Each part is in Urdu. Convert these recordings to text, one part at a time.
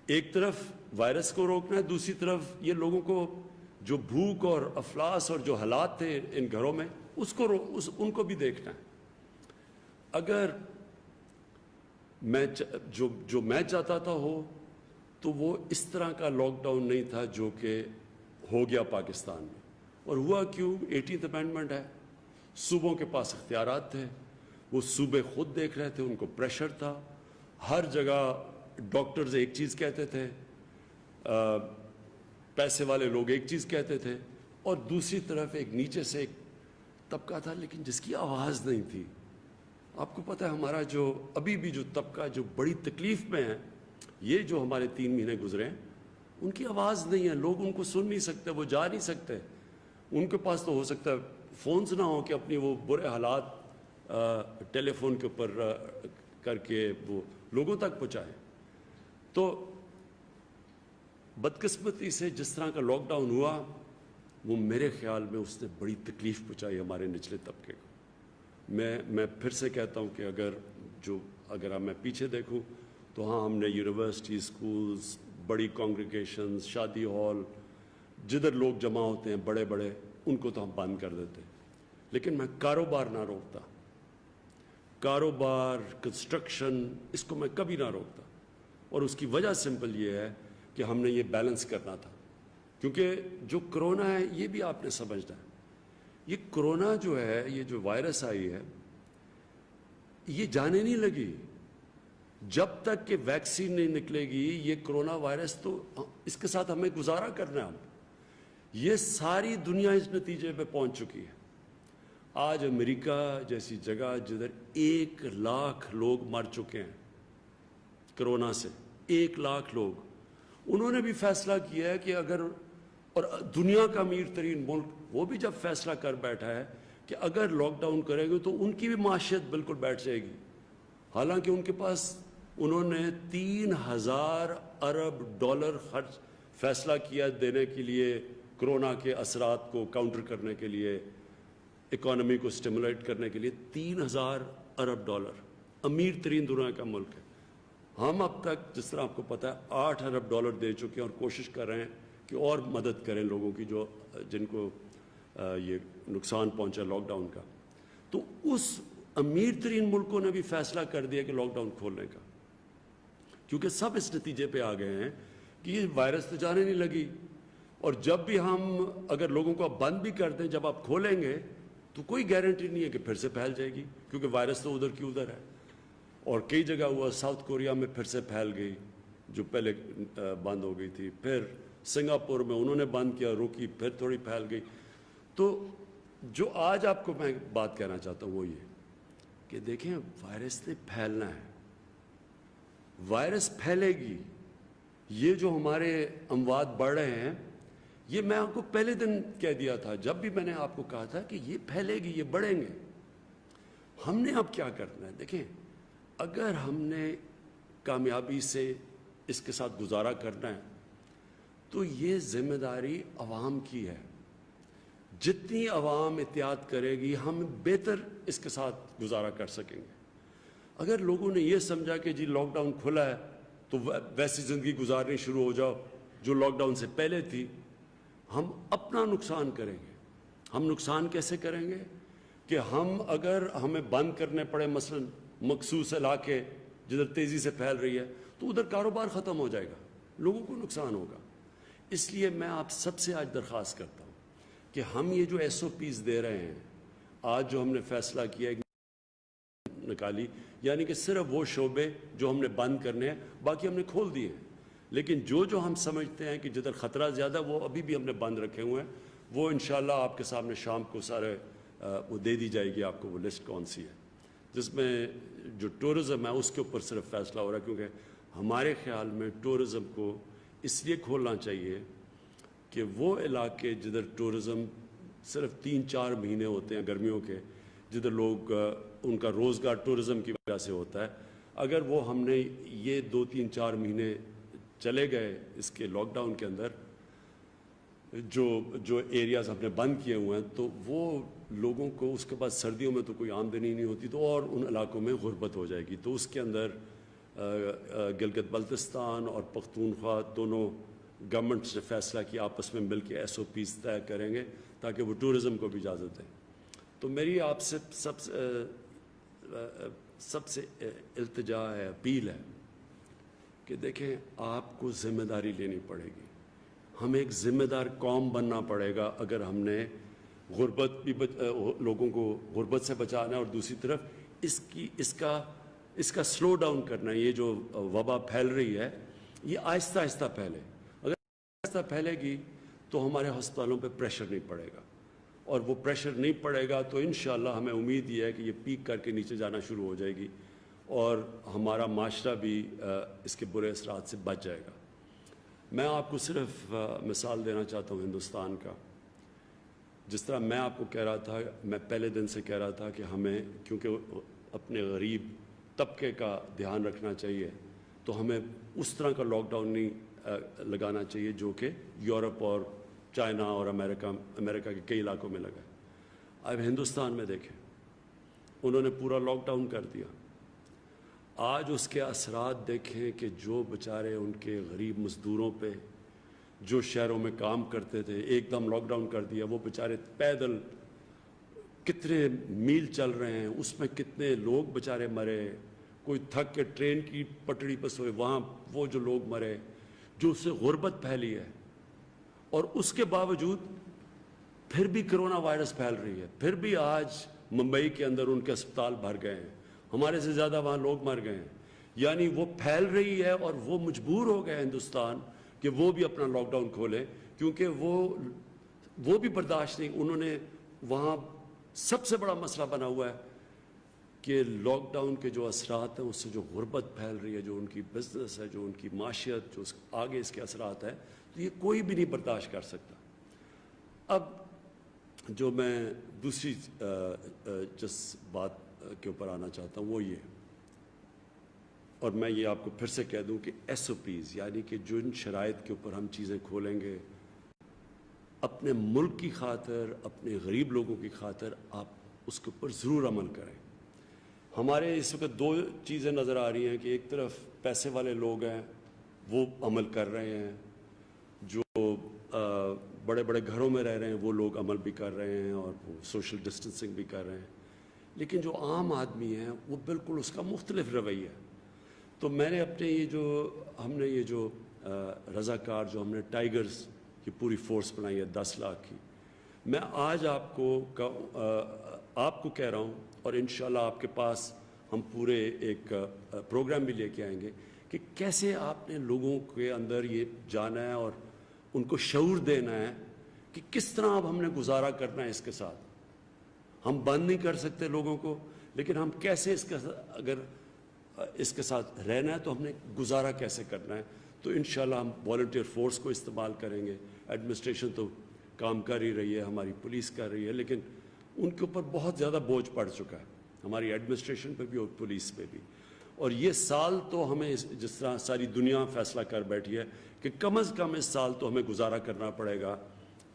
ایک طرف وائرس کو روکنا ہے، دوسری طرف یہ لوگوں کو جو بھوک اور افلاس اور جو حالات تھے ان گھروں میں ان کو بھی دیکھنا ہے۔ اگر میں جو میں چاہتا تھا ہو تو وہ اس طرح کا لاک ڈاؤن نہیں تھا جو کہ ہو گیا پاکستان میں۔ اور ہوا کیوں؟ 18th امینڈمنٹ ہے، صوبوں کے پاس اختیارات تھے، وہ صوبے خود دیکھ رہے تھے، ان کو پریشر تھا، ہر جگہ ڈاکٹرز ایک چیز کہتے تھے، پیسے والے لوگ ایک چیز کہتے تھے، اور دوسری طرف ایک نیچے سے ایک طبقہ تھا لیکن جس کی آواز نہیں تھی۔ آپ کو پتہ ہے ہمارا جو ابھی بھی جو طبقہ جو بڑی تکلیف میں ہے، یہ جو ہمارے 3 مہینے گزرے ہیں، ان کی آواز نہیں ہے، لوگ ان کو سن نہیں سکتے، وہ جا نہیں سکتے، ان کے پاس تو ہو سکتا ہے فونز نہ ہوں کہ اپنی وہ برے حالات ٹیلی فون کے اوپر کر کے وہ لوگوں تک پہنچائیں۔ تو بدقسمتی سے جس طرح کا لاک ڈاؤن ہوا، وہ میرے خیال میں اس نے بڑی تکلیف پہنچائی ہمارے نچلے طبقے کو۔ میں پھر سے کہتا ہوں کہ اگر میں پیچھے دیکھوں تو ہاں، ہم نے یونیورسٹی، اسکولز، بڑی کانگریگیشنز، شادی ہال، جدھر لوگ جمع ہوتے ہیں بڑے بڑے، ان کو تو ہم بند کر دیتے، لیکن میں کاروبار نہ روکتا، کاروبار، کنسٹرکشن، اس کو میں کبھی نہ روکتا۔ اور اس کی وجہ سمپل یہ ہے کہ ہم نے یہ بیلنس کرنا تھا، کیونکہ جو کرونا ہے یہ بھی آپ نے سمجھنا ہے، یہ کرونا جو ہے، یہ جو وائرس آئی ہے، یہ جانے نہیں لگی جب تک کہ ویکسین نہیں نکلے گی۔ یہ کرونا وائرس تو اس کے ساتھ ہمیں گزارا کرنا ہے۔ یہ ساری دنیا اس نتیجے پہ پہنچ چکی ہے۔ آج امریکہ جیسی جگہ جدھر 1 لاکھ لوگ مر چکے ہیں کرونا سے، 1 لاکھ لوگ، انہوں نے بھی فیصلہ کیا ہے کہ اگر، اور دنیا کا امیر ترین ملک وہ بھی جب فیصلہ کر بیٹھا ہے کہ اگر لاک ڈاؤن کرے گے تو ان کی بھی معیشت بالکل بیٹھ جائے گی۔ حالانکہ ان کے پاس، انہوں نے $3000 ارب خرچ فیصلہ کیا دینے کے لیے، کرونا کے اثرات کو کاؤنٹر کرنے کے لیے، اکانومی کو سٹیمولیٹ کرنے کے لیے $3000 ارب، امیر ترین دنیا کا ملک ہے۔ ہم اب تک جس طرح آپ کو پتہ ہے $8 ارب دے چکے ہیں اور کوشش کر رہے ہیں کہ اور مدد کریں لوگوں کی جن کو یہ نقصان پہنچا لاک ڈاؤن کا۔ تو اس امیر ترین ملکوں نے بھی فیصلہ کر دیا کہ لاک ڈاؤن کھولنے کا، کیونکہ سب اس نتیجے پہ آ گئے ہیں کہ یہ وائرس تو جانے نہیں لگی، اور جب بھی ہم اگر لوگوں کو اب بند بھی کر دیں، جب آپ کھولیں گے تو کوئی گارنٹی نہیں ہے کہ پھر سے پھیل جائے گی، کیونکہ وائرس تو ادھر کی ادھر ہے۔ اور کئی جگہ ہوا، ساؤتھ کوریا میں پھر سے پھیل گئی جو پہلے بند ہو گئی تھی، پھر سنگاپور میں انہوں نے بند کیا، روکی، پھر تھوڑی پھیل گئی۔ تو جو آج آپ کو میں بات کہنا چاہتا ہوں وہ یہ کہ دیکھیں، وائرس نے پھیلنا ہے، وائرس پھیلے گی۔ یہ جو ہمارے اموات بڑھ رہے ہیں، یہ میں آپ کو پہلے دن کہہ دیا تھا، جب بھی میں نے آپ کو کہا تھا کہ یہ پھیلے گی، یہ بڑھیں گے۔ ہم نے اب کیا کرنا ہے؟ دیکھیں، اگر ہم نے کامیابی سے اس کے ساتھ گزارا کرنا ہے تو یہ ذمہ داری عوام کی ہے۔ جتنی عوام احتیاط کرے گی، ہم بہتر اس کے ساتھ گزارا کر سکیں گے۔ اگر لوگوں نے یہ سمجھا کہ جی لاک ڈاؤن کھلا ہے تو ویسی زندگی گزارنی شروع ہو جاؤ جو لاک ڈاؤن سے پہلے تھی، ہم اپنا نقصان کریں گے۔ ہم نقصان کیسے کریں گے کہ اگر ہمیں بند کرنے پڑے مثلا مخصوص علاقے جدھر تیزی سے پھیل رہی ہے، تو ادھر کاروبار ختم ہو جائے گا، لوگوں کو نقصان ہوگا۔ اس لیے میں آپ سب سے آج درخواست کرتا ہوں کہ ہم یہ جو SOPs دے رہے ہیں، آج جو ہم نے فیصلہ کیا نکالی، یعنی کہ صرف وہ شعبے جو ہم نے بند کرنے ہیں، باقی ہم نے کھول دیے ہیں، لیکن جو ہم سمجھتے ہیں کہ جدھر خطرہ زیادہ، وہ ابھی بھی ہم نے بند رکھے ہوئے ہیں۔ وہ انشاءاللہ آپ کے سامنے شام کو سارے وہ دے دی جائے گی آپ کو، وہ لسٹ کون سی ہے، جس میں جو ٹورزم ہے اس کے اوپر صرف فیصلہ ہو رہا ہے، کیونکہ ہمارے خیال میں ٹورزم کو اس لیے کھولنا چاہیے کہ وہ علاقے جدھر ٹورزم صرف 3-4 مہینے ہوتے ہیں گرمیوں کے، جدھر لوگ ان کا روزگار ٹورزم کی وجہ سے ہوتا ہے، اگر وہ ہم نے یہ 2-3-4 مہینے چلے گئے اس کے لاک ڈاؤن کے اندر، جو ایریاز ہم نے بند کیے ہوئے ہیں، تو وہ لوگوں کو اس کے بعد سردیوں میں تو کوئی آمدنی نہیں ہوتی، تو اور ان علاقوں میں غربت ہو جائے گی۔ تو اس کے اندر گلگت بلتستان اور پختونخوا دونوں گورنمنٹس نے فیصلہ کیا آپس میں مل کے SOPs طے کریں گے تاکہ وہ ٹورزم کو بھی اجازت دیں. تو میری آپ سے سب سے التجا ہے, اپیل ہے کہ دیکھیں آپ کو ذمہ داری لینی پڑے گی. ہمیں ایک ذمہ دار قوم بننا پڑے گا اگر ہم نے غربت بھی لوگوں کو غربت سے بچانا ہے اور دوسری طرف اس کا سلو ڈاؤن کرنا ہے. یہ جو وبا پھیل رہی ہے یہ آہستہ آہستہ پھیلے. اگر آہستہ پھیلے گی تو ہمارے ہسپتالوں پہ پریشر نہیں پڑے گا, اور وہ پریشر نہیں پڑے گا تو انشاءاللہ ہمیں امید یہ ہے کہ یہ پیک کر کے نیچے جانا شروع ہو جائے گی اور ہمارا معاشرہ بھی اس کے برے اثرات سے بچ جائے گا. میں آپ کو صرف مثال دینا چاہتا ہوں ہندوستان کا. جس طرح میں آپ کو کہہ رہا تھا, میں پہلے دن سے کہہ رہا تھا کہ ہمیں کیونکہ اپنے غریب طبقے کا دھیان رکھنا چاہیے تو ہمیں اس طرح کا لاک ڈاؤن نہیں لگانا چاہیے جو کہ یورپ اور چائنا اور امریکہ کے کئی علاقوں میں لگا ہے. اب ہندوستان میں دیکھیں, انہوں نے پورا لاک ڈاؤن کر دیا. آج اس کے اثرات دیکھیں کہ جو بیچارے ان کے غریب مزدوروں پہ جو شہروں میں کام کرتے تھے ایک دم لاک ڈاؤن کر دیا. وہ بیچارے پیدل کتنے میل چل رہے ہیں, اس میں کتنے لوگ بیچارے مرے. کوئی تھک کے ٹرین کی پٹڑی پر سوئے, وہاں وہ جو لوگ مرے جو اس سے غربت پھیلی ہے. اور اس کے باوجود پھر بھی کرونا وائرس پھیل رہی ہے. پھر بھی آج ممبئی کے اندر ان کے اسپتال بھر گئے ہیں, ہمارے سے زیادہ وہاں لوگ مر گئے ہیں. یعنی وہ پھیل رہی ہے اور وہ مجبور ہو گئے ہندوستان کہ وہ بھی اپنا لاک ڈاؤن کھولیں, کیونکہ وہ بھی برداشت نہیں. انہوں نے وہاں سب سے بڑا مسئلہ بنا ہوا ہے کہ لاک ڈاؤن کے جو اثرات ہیں اس سے جو غربت پھیل رہی ہے, جو ان کی بزنس ہے, جو ان کی معاشیت, جو آگے اس کے اثرات ہیں, تو یہ کوئی بھی نہیں برداشت کر سکتا. اب جو میں دوسری جس بات کے اوپر آنا چاہتا ہوں وہ یہ, اور میں یہ آپ کو پھر سے کہہ دوں کہ SOPs یعنی کہ جو ان شرائط کے اوپر ہم چیزیں کھولیں گے اپنے ملک کی خاطر, اپنے غریب لوگوں کی خاطر, آپ اس کے اوپر ضرور عمل کریں. ہمارے اس وقت دو چیزیں نظر آ رہی ہیں کہ ایک طرف پیسے والے لوگ ہیں وہ عمل کر رہے ہیں, جو بڑے بڑے گھروں میں رہ رہے ہیں وہ لوگ عمل بھی کر رہے ہیں اور وہ سوشل ڈسٹنسنگ بھی کر رہے ہیں. لیکن جو عام آدمی ہیں وہ بالکل اس کا مختلف رویہ ہے. تو میں نے اپنے ہم نے یہ جو رضاکار جو ہم نے ٹائیگرز کی پوری فورس بنائی ہے 10 لاکھ کی, میں آج آپ کو کہہ رہا ہوں اور انشاءاللہ آپ کے پاس ہم پورے ایک پروگرام بھی لے کے آئیں گے کہ کیسے آپ نے لوگوں کے اندر یہ جانا ہے اور ان کو شعور دینا ہے کہ کس طرح اب ہم نے گزارا کرنا ہے اس کے ساتھ. ہم بند نہیں کر سکتے لوگوں کو, لیکن ہم کیسے اگر اس کے ساتھ رہنا ہے تو ہم نے گزارا کیسے کرنا ہے. تو انشاءاللہ ہم والنٹیئر فورس کو استعمال کریں گے. ایڈمنسٹریشن تو کام کر ہی رہی ہے, ہماری پولیس کر رہی ہے, لیکن ان کے اوپر بہت زیادہ بوجھ پڑ چکا ہے, ہماری ایڈمنسٹریشن پہ بھی اور پولیس پہ بھی. اور یہ سال تو ہمیں جس طرح ساری دنیا فیصلہ کر بیٹھی ہے کہ کم از کم اس سال تو ہمیں گزارا کرنا پڑے گا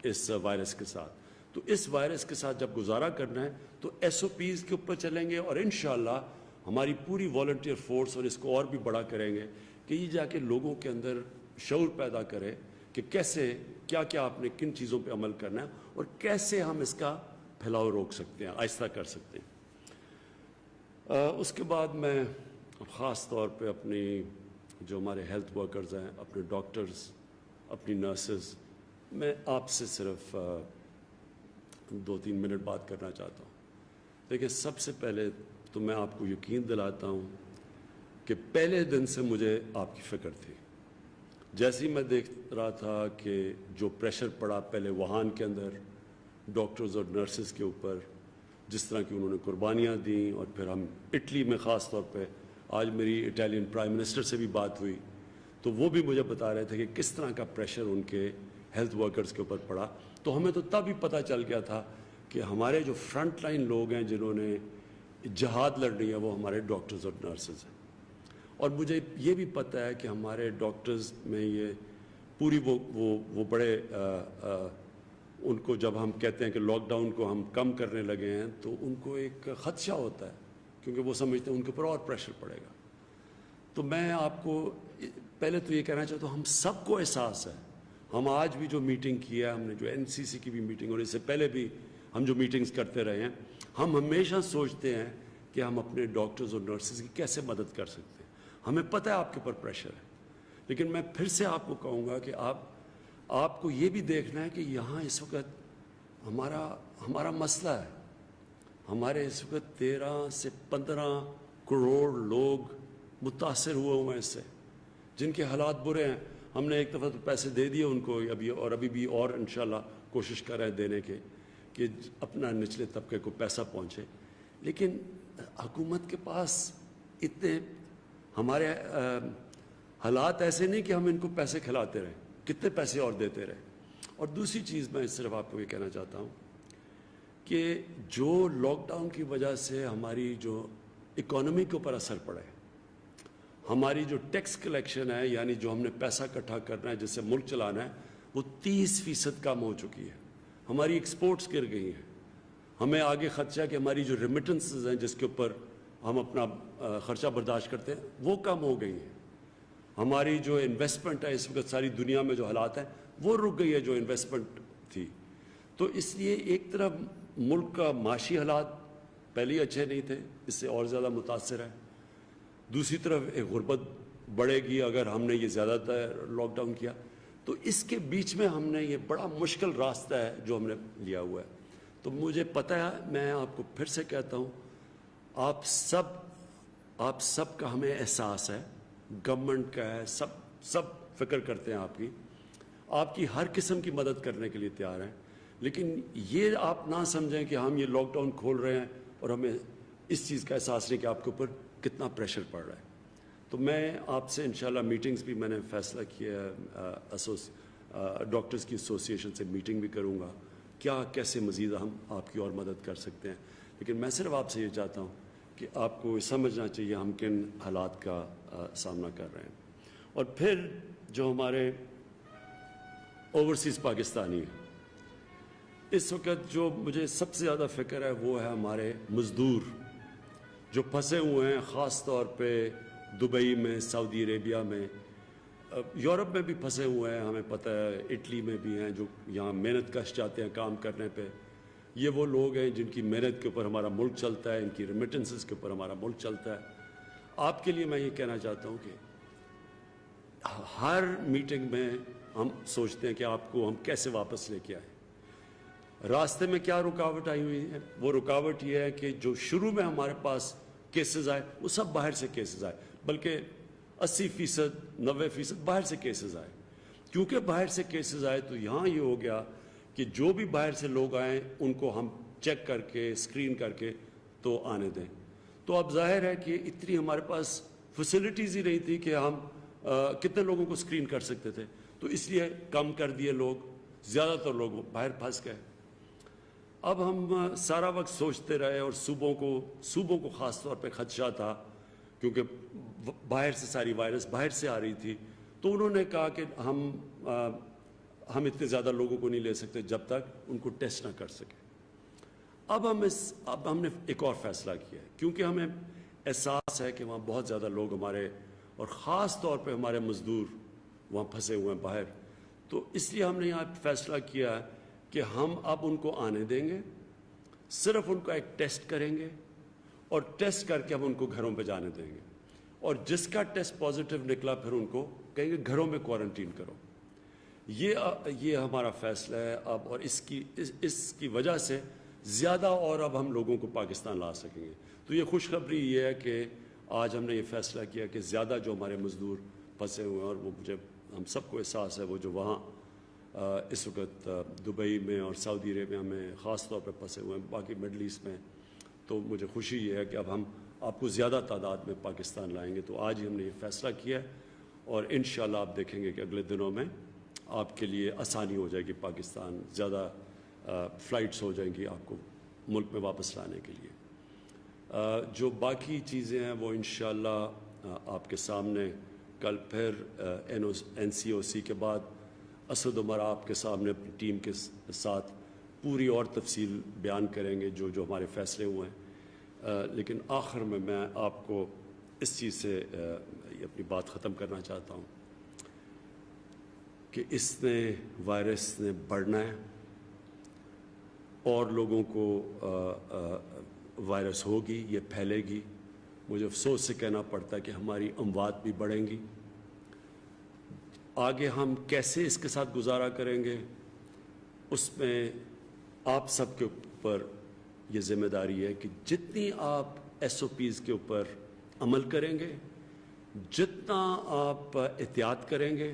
اس وائرس کے ساتھ. تو اس وائرس کے ساتھ جب گزارا کرنا ہے تو SOPs کے اوپر چلیں گے اور انشاءاللہ ہماری پوری والنٹیئر فورس, اور اس کو اور بھی بڑا کریں گے کہ یہ جا کے لوگوں کے اندر شعور پیدا کرے کہ کیسے کیا آپ نے کن چیزوں پہ عمل کرنا ہے اور کیسے ہم اس کا پھیلاؤ روک سکتے ہیں, آہستہ کر سکتے ہیں. اس کے بعد میں خاص طور پہ اپنی جو ہمارے ہیلتھ ورکرز ہیں, اپنے ڈاکٹرز, اپنی نرسز, میں آپ سے صرف 2-3 منٹ بات کرنا چاہتا ہوں. دیکھیں, سب سے پہلے تو میں آپ کو یقین دلاتا ہوں کہ پہلے دن سے مجھے آپ کی فکر تھی. جیسے ہی میں دیکھ رہا تھا کہ جو پریشر پڑا پہلے ووہان کے اندر ڈاکٹرز اور نرسز کے اوپر, جس طرح کی انہوں نے قربانیاں دیں, اور پھر ہم اٹلی میں خاص طور پہ آج میری اٹالین پرائم منسٹر سے بھی بات ہوئی تو وہ بھی مجھے بتا رہے تھے کہ کس طرح کا پریشر ان کے ہیلتھ ورکرز کے اوپر پڑا. تو ہمیں تو تب ہی پتہ چل گیا تھا کہ ہمارے جو فرنٹ لائن لوگ ہیں جنہوں نے جہاد لڑنی ہے وہ ہمارے ڈاکٹرز اور نرسز ہیں. اور مجھے یہ بھی پتہ ہے کہ ہمارے ڈاکٹرز میں یہ پوری وہ بڑے ان کو جب ہم کہتے ہیں کہ لاک ڈاؤن کو ہم کم کرنے لگے ہیں تو ان کو ایک خدشہ ہوتا ہے, کیونکہ وہ سمجھتے ہیں ان کے اوپر اور پریشر پڑے گا. تو میں آپ کو پہلے تو یہ کہنا چاہتا ہوں، ہم سب کو احساس ہے، ہم آج بھی جو میٹنگ کی ہے، ہم نے جو NCC کی بھی میٹنگ اور اس سے پہلے بھی ہم جو میٹنگز کرتے رہے ہیں، ہم ہمیشہ سوچتے ہیں کہ ہم اپنے ڈاکٹرز اور نرسز کی کیسے مدد کر سکتے ہیں. ہمیں پتہ ہے آپ کے اوپر پریشر ہے، لیکن میں پھر سے آپ کو کہوں گا کہ آپ کو یہ بھی دیکھنا ہے کہ یہاں اس وقت ہمارا مسئلہ ہے. ہمارے اس وقت 13 سے 15 کروڑ لوگ متاثر ہوئے ہیں اس سے، جن کے حالات برے ہیں. ہم نے ایک دفعہ تو پیسے دے دیے ان کو ابھی بھی اور انشاءاللہ کوشش کر رہے ہیں دینے کے کہ اپنا نچلے طبقے کو پیسہ پہنچے. لیکن حکومت کے پاس اتنے ہمارے حالات ایسے نہیں کہ ہم ان کو پیسے کھلاتے رہیں، کتنے پیسے اور دیتے رہیں. اور دوسری چیز میں صرف آپ کو یہ کہنا چاہتا ہوں کہ جو لاک ڈاؤن کی وجہ سے ہماری جو اکانومی کے اوپر اثر پڑا ہے، ہماری جو ٹیکس کلیکشن ہے، یعنی جو ہم نے پیسہ اکٹھا کرنا ہے جس سے ملک چلانا ہے، وہ 30% کم ہو چکی ہے. ہماری ایکسپورٹس گر گئی ہیں. ہمیں آگے خدشہ ہے کہ ہماری جو ریمیٹنسز ہیں جس کے اوپر ہم اپنا خرچہ برداشت کرتے ہیں وہ کم ہو گئی ہیں. ہماری جو انویسٹمنٹ ہے اس وقت ساری دنیا میں جو حالات ہیں وہ رک گئی ہے جو انویسٹمنٹ تھی. تو اس لیے ایک طرف ملک کا معاشی حالات پہلے ہی اچھے نہیں تھے، اس سے اور زیادہ متاثر ہے. دوسری طرف ایک غربت بڑھے گی اگر ہم نے یہ زیادہ تر لاک ڈاؤن کیا. تو اس کے بیچ میں ہم نے یہ بڑا مشکل راستہ ہے جو ہم نے لیا ہوا ہے. تو مجھے پتہ ہے، میں آپ کو پھر سے کہتا ہوں، آپ سب کا ہمیں احساس ہے، گورنمنٹ کا ہے، سب فکر کرتے ہیں آپ کی ہر قسم کی مدد کرنے کے لیے تیار ہیں. لیکن یہ آپ نہ سمجھیں کہ ہم یہ لاک ڈاؤن کھول رہے ہیں اور ہمیں اس چیز کا احساس نہیں کہ آپ کے اوپر کتنا پریشر پڑ رہا ہے. تو میں آپ سے انشاءاللہ میٹنگز بھی میں نے فیصلہ کیا ہے، ڈاکٹرز کی ایسوسیشن سے میٹنگ بھی کروں گا، کیسے مزید ہم آپ کی اور مدد کر سکتے ہیں. لیکن میں صرف آپ سے یہ چاہتا ہوں کہ آپ کو سمجھنا چاہیے ہم کن حالات کا سامنا کر رہے ہیں. اور پھر جو ہمارے اوورسیز پاکستانی ہیں، اس وقت جو مجھے سب سے زیادہ فکر ہے وہ ہے ہمارے مزدور جو پھنسے ہوئے ہیں، خاص طور پہ دبئی میں، سعودی عربیہ میں، یورپ میں بھی پھنسے ہوئے ہیں. ہمیں پتہ ہے اٹلی میں بھی ہیں جو یہاں محنت کش جاتے ہیں کام کرنے پہ. یہ وہ لوگ ہیں جن کی محنت کے اوپر ہمارا ملک چلتا ہے، ان کی ریمیٹنسز کے اوپر ہمارا ملک چلتا ہے. آپ کے لیے میں یہ کہنا چاہتا ہوں کہ ہر میٹنگ میں ہم سوچتے ہیں کہ آپ کو ہم کیسے واپس لے کے آئیں. راستے میں کیا رکاوٹ آئی ہوئی ہے؟ وہ رکاوٹ یہ ہے کہ جو شروع میں ہمارے پاس کیسز آئے وہ سب باہر سے کیسز آئے، بلکہ 80%، 90% باہر سے کیسز آئے. کیونکہ باہر سے کیسز آئے تو یہاں یہ ہو گیا کہ جو بھی باہر سے لوگ آئیں ان کو ہم چیک کر کے، اسکرین کر کے تو آنے دیں. تو اب ظاہر ہے کہ اتنی ہمارے پاس فیسلٹیز ہی نہیں تھی کہ ہم کتنے لوگوں کو اسکرین کر سکتے تھے. تو اس لیے کم کر دیے لوگ، زیادہ تر لوگ باہر پھنس گئے. اب ہم سارا وقت سوچتے رہے اور صوبوں کو خاص طور پہ خدشہ تھا کیونکہ باہر سے ساری وائرس باہر سے آ رہی تھی. تو انہوں نے کہا کہ ہم اتنے زیادہ لوگوں کو نہیں لے سکتے جب تک ان کو ٹیسٹ نہ کر سکیں. اب ہم نے ایک اور فیصلہ کیا ہے کیونکہ ہمیں احساس ہے کہ وہاں بہت زیادہ لوگ ہمارے اور خاص طور پہ ہمارے مزدور وہاں پھنسے ہوئے ہیں باہر. تو اس لیے ہم نے یہاں فیصلہ کیا ہے کہ ہم اب ان کو آنے دیں گے، صرف ان کا ایک ٹیسٹ کریں گے اور ٹیسٹ کر کے ہم ان کو گھروں پہ جانے دیں گے. اور جس کا ٹیسٹ پازیٹیو نکلا پھر ان کو کہیں گے گھروں میں کوارنٹین کرو. یہ ہمارا فیصلہ ہے اب، اور اس کی وجہ سے زیادہ اور اب ہم لوگوں کو پاکستان لا سکیں گے. تو یہ خوشخبری یہ ہے کہ آج ہم نے یہ فیصلہ کیا کہ زیادہ جو ہمارے مزدور پھنسے ہوئے ہیں، اور وہ ہم سب کو احساس ہے وہ جو وہاں اس وقت دبئی میں اور سعودی عربیہ میں خاص طور پہ پھنسے ہوئے ہیں، باقی مڈل ایسٹ میں. تو مجھے خوشی یہ ہے کہ اب ہم آپ کو زیادہ تعداد میں پاکستان لائیں گے. تو آج ہی ہم نے یہ فیصلہ کیا ہے اور انشاءاللہ آپ دیکھیں گے کہ اگلے دنوں میں آپ کے لیے آسانی ہو جائے گی، پاکستان زیادہ فلائٹس ہو جائیں گی آپ کو ملک میں واپس لانے کے لیے. جو باقی چیزیں ہیں وہ انشاءاللہ آپ کے سامنے کل پھر NCOC کے بعد اسد عمر آپ کے سامنے اپنی ٹیم کے ساتھ پوری اور تفصیل بیان کریں گے جو ہمارے فیصلے ہوئے ہیں. لیکن آخر میں آپ کو اس چیز سے کے اپنی بات ختم کرنا چاہتا ہوں کہ اس وائرس نے بڑھنا ہے اور لوگوں کو وائرس ہوگی، یہ پھیلے گی. مجھے افسوس سے کہنا پڑتا ہے کہ ہماری اموات بھی بڑھیں گی. آگے ہم کیسے اس کے ساتھ گزارا کریں گے، اس میں آپ سب کے اوپر یہ ذمہ داری ہے کہ جتنی آپ ایس او پیز کے اوپر عمل کریں گے، جتنا آپ احتیاط کریں گے،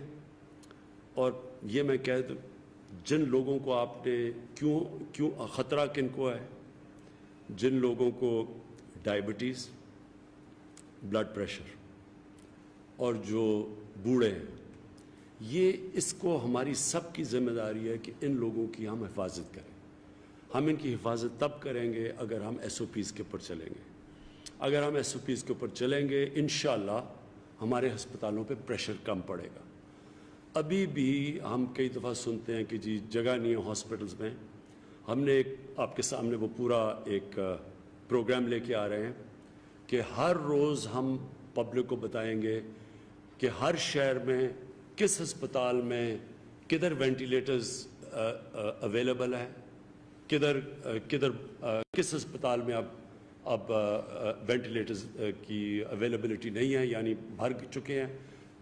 اور یہ میں کہہ دوں جن لوگوں کو آپ نے کیوں خطرہ کن کو ہے، جن لوگوں کو ڈائبٹیز، بلڈ پریشر اور جو بوڑھے ہیں، یہ اس کو ہماری سب کی ذمہ داری ہے کہ ان لوگوں کی ہم حفاظت کریں. ہم ان کی حفاظت تب کریں گے اگر ہم ایس او پیز کے اوپر چلیں گے. اگر ہم ایس او پیز کے اوپر چلیں گے انشاءاللہ ہمارے ہسپتالوں پہ پریشر کم پڑے گا. ابھی بھی ہم کئی دفعہ سنتے ہیں کہ جی جگہ نہیں ہے ہاسپٹلز میں. ہم نے آپ کے سامنے وہ پورا ایک پروگرام لے کے آ رہے ہیں کہ ہر روز ہم پبلک کو بتائیں گے کہ ہر شہر میں کس ہسپتال میں کدھر وینٹیلیٹرز اویلیبل ہیں، کس ہسپتال میں اب وینٹیلیٹرز کی اویلیبلٹی نہیں ہے، یعنی بھر چکے ہیں.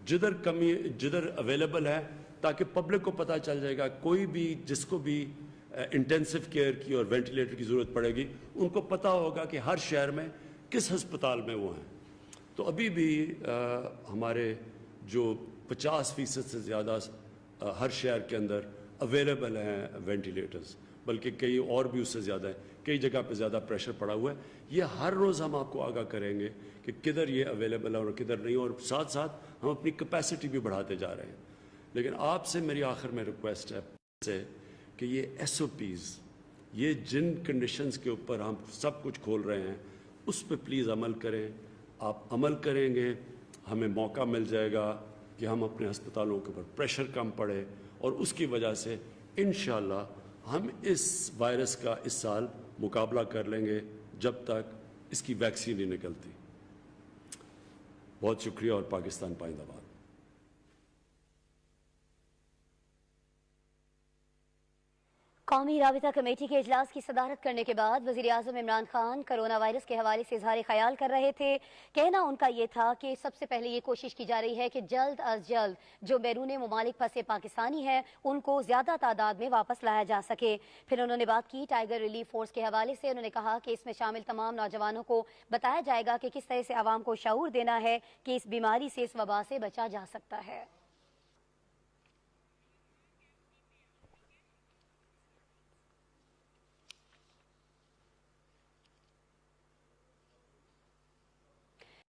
جدھر اویلیبل ہے تاکہ پبلک کو پتہ چل جائے گا، کوئی بھی جس کو بھی انٹینسو کیئر کی اور وینٹیلیٹر کی ضرورت پڑے گی ان کو پتہ ہوگا کہ ہر شہر میں کس ہسپتال میں وہ ہیں. تو ابھی بھی ہمارے جو 50% سے زیادہ ہر شہر کے اندر اویلیبل ہیں وینٹیلیٹرز، بلکہ کئی اور بھی اس سے زیادہ ہیں، کئی جگہ پہ زیادہ پریشر پڑا ہوا ہے. یہ ہر روز ہم آپ کو آگاہ کریں گے کہ کدھر یہ اویلیبل ہے اور کدھر نہیں، اور ساتھ ساتھ ہم اپنی کیپیسٹی بھی بڑھاتے جا رہے ہیں. لیکن آپ سے میری آخر میں ریکویسٹ ہے کہ یہ ایس او پیز، یہ جن کنڈیشنز کے اوپر ہم سب کچھ کھول رہے ہیں اس پہ پلیز عمل کریں. آپ عمل کریں گے ہمیں موقع مل جائے گا کہ ہم اپنے ہسپتالوں کے اوپر پریشر کم پڑے، اور اس کی وجہ سے انشاءاللہ ہم اس وائرس کا اس سال مقابلہ کر لیں گے جب تک اس کی ویکسین نہیں نکلتی. بہت شکریہ اور پاکستان پائندہ باد. قومی رابطہ کمیٹی کے اجلاس کی صدارت کرنے کے بعد وزیراعظم عمران خان کرونا وائرس کے حوالے سے اظہار خیال کر رہے تھے. کہنا ان کا یہ تھا کہ سب سے پہلے یہ کوشش کی جا رہی ہے کہ جلد از جلد جو بیرون ممالک پھنسے پاکستانی ہیں ان کو زیادہ تعداد میں واپس لایا جا سکے. پھر انہوں نے بات کی ٹائیگر ریلیف فورس کے حوالے سے. انہوں نے کہا کہ اس میں شامل تمام نوجوانوں کو بتایا جائے گا کہ کس طرح سے عوام کو شعور دینا ہے کہ اس بیماری سے، اس وبا سے بچا جا سکتا ہے.